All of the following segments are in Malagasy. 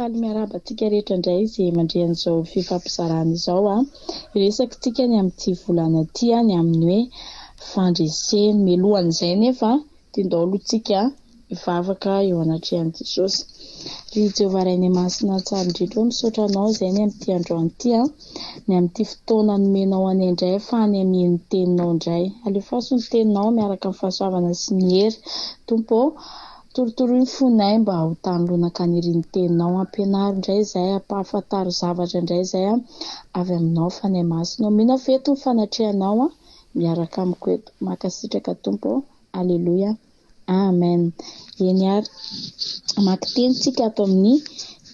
faly miarabantsika rehetra indray izay mandray an'izao fifampizarana izao resakintsika ny amin'ity volana ity ny amin'ny hoe fandresena. Mialohan'izay nefa tindao alohantsika hivavaka eo anatrehan'i Jesosy. Ry Jehovah Ray Masina tsara indrindra misaotra anao izay ny amin'ity androany ity ny amin'ity fotoana nomenao anay indray fa any amin'ny ny teninao indray. Alefaso ny teninao miaraka amin'ny fahasoavana sy ny hery. Tompo torotoro ny fonay mba ho tanolona ka niriny teninao, ampianaro indray izay, ampahafantaro zavatra indray izay avy aminao fa ny masina. Mino feto ny fanatrehanao miaraka amiko eto. Makasitraka Tompo. Aleluia. Amen. Eny ary maka tenitsika ato amin'ny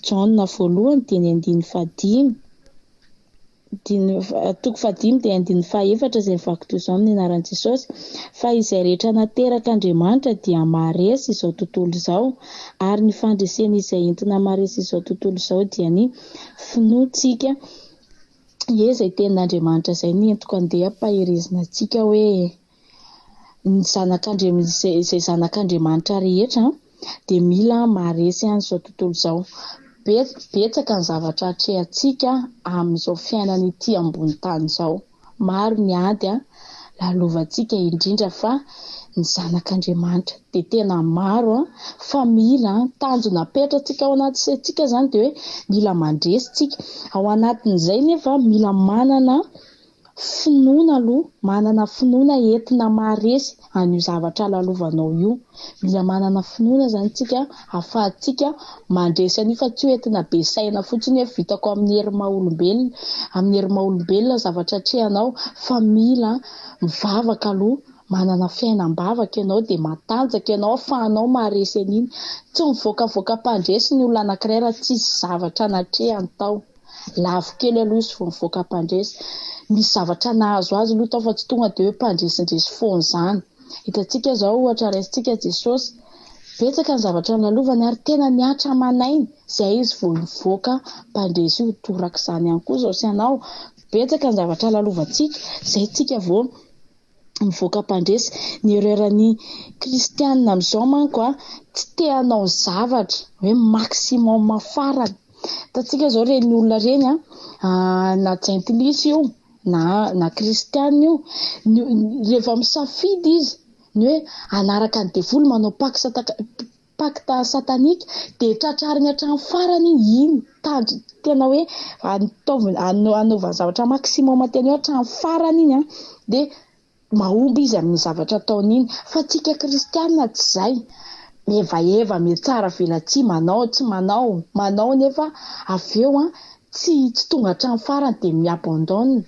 Jaona voalohany dia ny 5:5. Toko 5 dia 5:4 izay vaky toy izao amin'ny anaran'i Jesosy. Fa izay rehetra nateraka Andriamanitra dia maharesy izao tontolo izao, ary ny fandresena izay entina maharesy izao tontolo izao dia ny finoantsika. Izay tenin'Andriamanitra izay ny entiko andeha ampahirizina antsika hoe ny izay zanak'Andriamanitra rehetra dia mila maharesy an'izao tontolo izao. Betsaka ny zavatra atrehantsika amin'izao fiainana ity ambony tany izao. Maro ny ady lalovantsika indrindra fa ny zanak'Andriamanitra dia tena maro fa mila tanjona petratsika ao anaty saintsika izany dia hoe mila mandresitsika. Ao anatin'izay nefa mila manana finoana entina maharesy an'io zavatra lalovanao io. Mila manana finoana izany tsika ahafahantsika mandresy an'io fa tsy ho entina be saina fotsiny hoe vitako amin'ny hery maha-olombelona zavatra atrehanao, fa mila mivavaka aloha, manana fiainam-bavaka ianao dia matanjaka ianao ahafahanao maharesy an'iny. Tsy mivoakavoaka mpandresy ny olona anankiray raha tsisy zavatra natrehany tao. Lavo kely aloha izy vao mivoaka mpandresy. Misy zavatra nahazo azy aloha tao fa tsy tonga dia hoe mpandresindresy foana izany. Hitantsika izao ohatra raisintsika Jesosy, betsaka ny zavatra nalovany ary tena niatra manainy izay izy vao mivoaka mpandresy io. Toraka izany ihany koa izao sy anao, betsaka ny zavatra lalovantsika izay tsika vao mivoaka mpandresy. Ny ereran'ny kristianina amin'izao manko tsy te hanao zavatra hoe maximum farany. Hitantsika izao reny olona reny na jentilisa io na kristianina io, rehefa misafidy izy ny hoe anaraka ny devoly manao pakta satanika dia tratrariny hatramin'ny farany iny tena hoe anaovany zavatra maximum tena hoe hatramin'ny farany iny dia mahomby izy amin'ny zavatra ataony iny. Fa tsika kristianina tsy izay. Eva tsara vela tsy manao nefa avy eo tsy tonga hatramin'ny farany dia miabandona.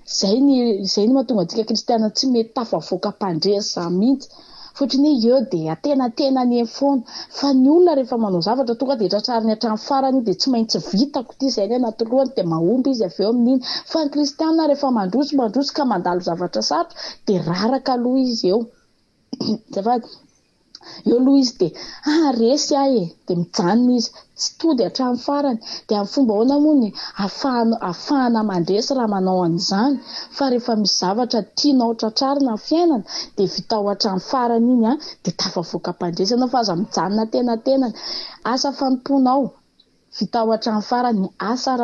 Zay ny mahatonga antsika kristianina tsy mety tafavoaka mpandresy mihitsy. Fotony eo dia tena ny foana. Fa ny olona rehefa manao zavatra tonga dia tratrariny hatramin'ny farany dia tsy maintsy vitako ity izay ny anaty lohany dia mahomby izy avy eo amin'iny. Fa ny kristianina rehefa mandroso ka mandalo zavatra sarotra dia raraka aloha izy eo. Eo aloha izy dia resy dia mijanona izy, tsy tody hatramin'ny farany. Dia amin'ny fomba ahoana moa ny ahafahana mandresy raha manao an'izany. Fa rehefa misy zavatra tianao tratrarina ny fiainana dia vita ao hatramin'ny farany iny dia tafavoaka mpandresy ianao fa aza mijanona tena asa fanomponao. Vita ao hatramin'ny farany asa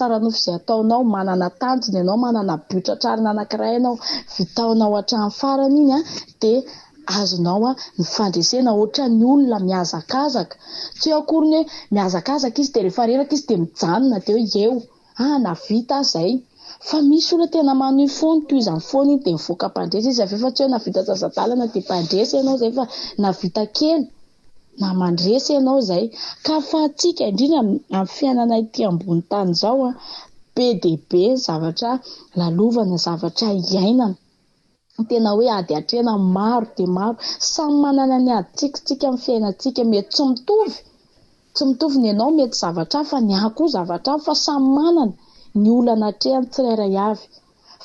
ranofo izay ataonao, manana tanjona ianao, manana bio-tratrarina anankiray ianao, vita ao hatramin'ny farany iny dia azonao ny fandresena ohatra ny olona mihazakazaka. Tsy akory hoe mihazakazaka izy dia rehefa reraka izy dia mijanona dia eo na vita izay. Fa misy olona tena manohy foana toy izany foana iny dia mivoaka mpandresy izy avy eo fa tsy hoe na vita sasataalana dia mpandresy ianao izay fa na vita kely na mandresy ianao izay. Ka fahatsika indrindra amin'ny fiainana ity ambony tany izao be dia be zavatra lalovana, zavatra iainana. Tena hoe ady atrena maro dia maro. Samy manana ny aditsika amin'ny fiainantsika. Mety tsy mitovy ny ianao mety zavatra fa ny ahy koa zavatra fa samy manana ny olana atrehany tsirairay avy.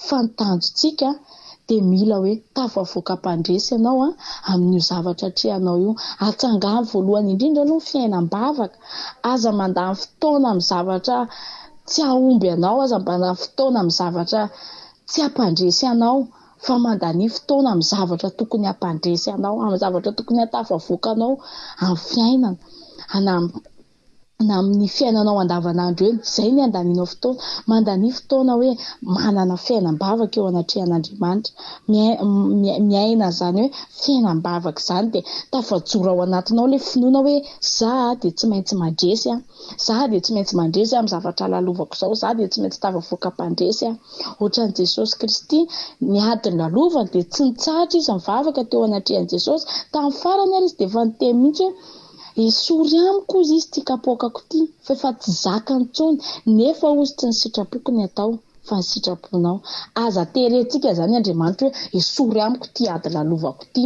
Fa ny tanjontsika dia mila hoe tafavoaka mpandresy ianao amin'io zavatra atrehanao io. Atsangany voalohany indrindra aloha fiainam-bavaka. Aza mandany fotoana amin'ny zavatra tsy ahomby ianao, aza mandany fotoana amin'ny zavatra tsy hampandresy ianao, fa mandany fotoana amin'ny zavatra tokony hampandresy anao, amin'ny zavatra tokony hatafavoaka anao amin'ny fiainana. na amin'ny fiainanao andavanandro eny zay ny andaninao fotoana mandany fotoana hoe manana fiainam-bavaka eo anatrehan'Andriamanitra miaina zany hoe fiainam-bavaka zany dia tafajoro ao anatinao le finoana hoe za dia tsy maintsy mandresy za dia tsy maintsy mandresy amin'ny zavatra lalovako zao za dia tsy maintsy tafavoaka mpandresy ohatran'i Jesosy Kristy niady lalovany dia tsy nitsahatra izy mivavaka teo anatrehan'i Jesosy tamin'ny farany ary izy dia efa niteny mihitsy hoe esory amiko izy ty kapoakako ty fa efa tsy zaka nitsony nefa ozy tsy ny sitrapokony atao fa ny sitraponao aza terentsika zany Andriamanitra hoe esory amiko ty ady lalovako ty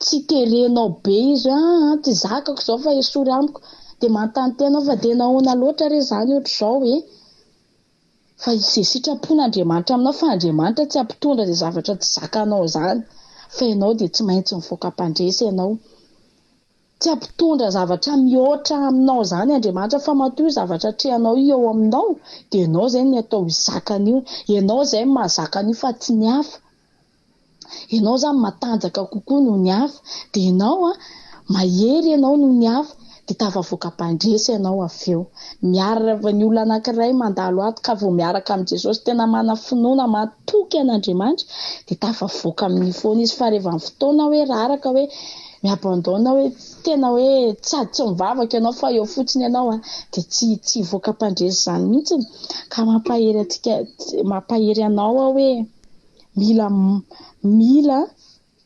tsy terenao be izy tsy zakako zao fa esory amiko dia manontany tenao fa dia nahoana loatra re zany ohatr' zao fa izay sitrapon'Andriamanitra aminao fa Andriamanitra tsy ampitondra zay zavatra tsy zakanao zany fa ianao dia tsy maintsy mivoaka mpandresy ianao tsy ampitondra zavatra mihoatra aminao zany Andriamanitra fa matoa zavatra trehanao io eo aminao dia ianao zay ny atao izakany io ianao zay mahazakany fa tsy ny hafa ianao zany matanjaka kokoa no ny hafa dia ianao mahery ianao no ny hafa dia tafavoaka mpandresy ianao avy eo miaraka ny olona anankiray mandalo ato ka vao miaraka amin'i Jesosy tena mana finoana matoky an'Andriamanitra dia tafavoaka amin'ny foana izy fa rehefa ny fotoana hoe raraka hoe miabandona hoe tena hoe tsy mivavaka ianao fa eo fotsiny ianao dia tsy voaka mpandresy zany mihitsy ka mampahery anao hoe mila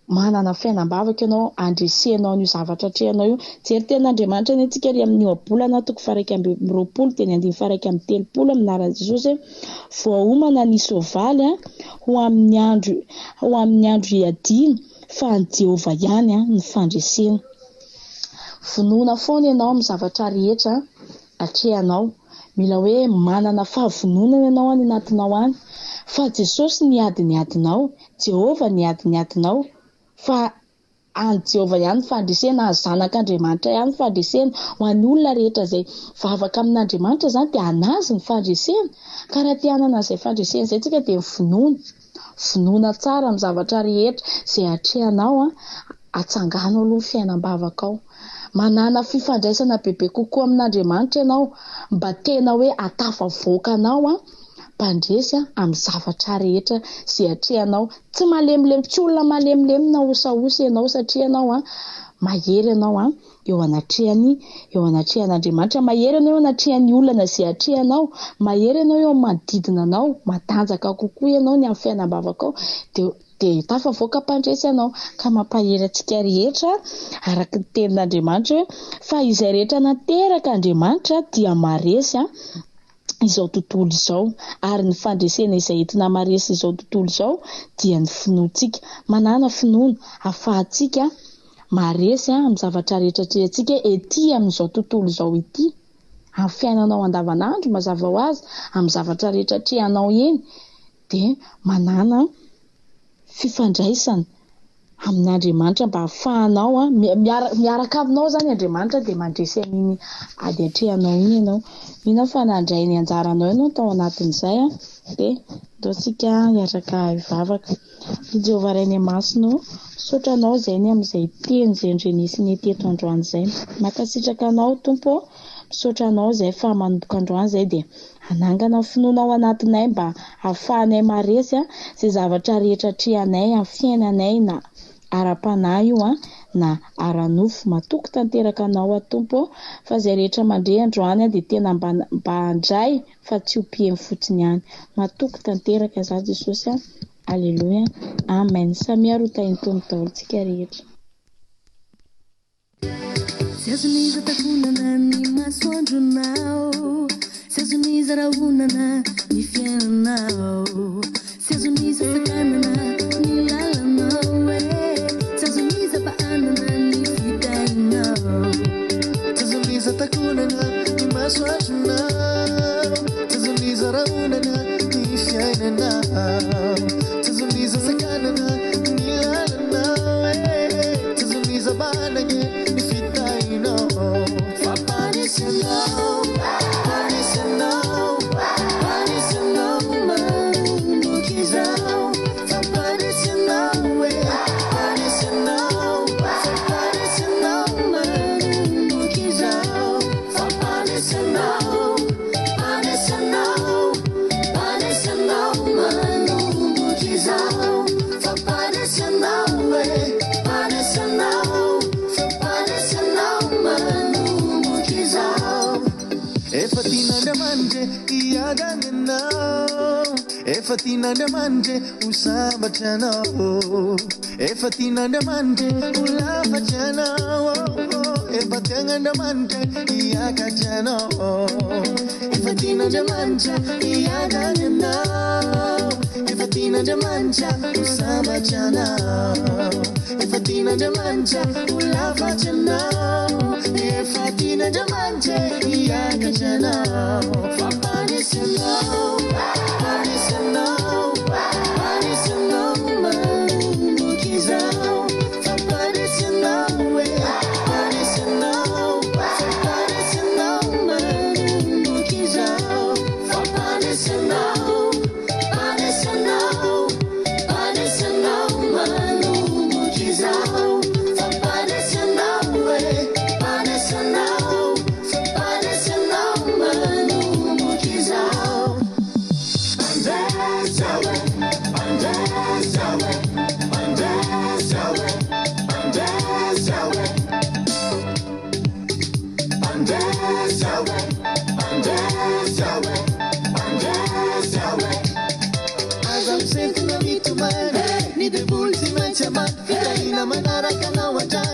manana fiainam-bavaka ianao andresenao ny zavatra trehanao io jery ten'Andriamanitra ny antsika ry amin'ny oabolana toko 1:20 dia ny 1:30 aminaran'i Jesosy voaomana ny soavaly ho amin'ny andro iadiny fa ny Jehova ihany ny fandresena vonoina foana ianao amin'ny zavatra rehetra atrehanao mila hoe manana fahavononana ianao any anatinao any fa Jesosy niady Jehova niady fa any Jehova ihany fandresena ny zanak'Andriamanitra ihany fandresena ho an'ny olona rehetra izay vavaka amin'Andriamanitra zany dia anazy ny fandresena ka raha te hanana izay fandresena izay tsika dia vonoina tsara amin'ny zavatra rehetra izay atrehanao atsanganao aloha ny fiainam-bavaka ao manana fifandraisana bebe kokoa amin'Andriamanitra ianao mba tena hoe atafavoakanao mpandresy amin'ny zavatra rehetra izay atrehanao tsy malemilemy tsy olona malemilemy na osaosy ianao satria ianao mahery ianao eo anatrehan'Andriamanitra mahery ianao eo anatrehan'ny olana izay atrehanao mahery ianao eo manodidina anao matanjaka kokoa ianao ny amin'ny fiainam-bavaka ao dia tafavoaka mpandresy ianao ka mampahery antsika rehetra araka ny tenin'Andriamanitra hoe fa izay rehetra nateraka Andriamanitra dia maresy izao tontolo izao ary ny fandresena izay entina maresy izao tontolo izao dia ny finoantsika manana finoana ahafahantsika maresy amin'ny zavatra rehetra trehantsika ety amin'izao tontolo izao ety amin'ny fiainanao andavanandro mazava ho azy amin'ny zavatra rehetra trehanao eny dia manana fifandraisana amin'ny Andriamanitra mba hahafahanao miaraka aminao zany Andriamanitra dia mandresy amin'iny ady atrehanao iny ianao mino fa nandray ny anjaranao ianao tao anatin'izay dia ataontsika hiaraka hivavaka i Jehovah Ray ny Masina sotranao izay ny amin'izay teny izay ndrenesiny teto androany izay makasitraka anao Tompo misotranao izay fa manomboka androany izay dia anangana finoana ao anatinay mba hahafahanay maresy izay zavatra rehetra trehanay amin'ny fiainanay na ara-panahy io na ara-nofo matoky tanteraka anao Tompo fa izay rehetra mandray androany dia tena mba handray fa tsy hopiemy fotsiny ihany matoky tanteraka za Jesosy Alleluia amen samy arotany tony taolontsika rehetra Sezoniza takunana ni masoandronao Sezoniza raunana ni fiananao Sezoniza sakanana ni lalanao Sezoniza paanana ni fidainao Sezoniza takunana ni masoandronao Sezoniza raunana ni fiananao Sezoniza sakanana ni lalanao Sezoniza paanana ni fidainao Papanisano Panisano Panisano Marundo kizao efa tian'andriamanitra hosambatra anao efa tian'andriamanitra ho lafatra anao efa tian'andriamanitra hiakatra anao efa tian'andriamanitra hiakatra anao efa tian'andriamanitra hosambatra anao efa tian'andriamanitra ho lafatra anao efa tian'andriamanitra hiakatra anao fampanesy anao panesy anao panesy anao manomboky izao fampanesy anao panesy anao fampanesy anao manomboky izao fampanesy anao panesy anao panesy anao manomboky izao fampanesy anao panesy anao fampanesy anao manomboky izao Azam sentina mitumana ni de bulti manchama ina manara kana wata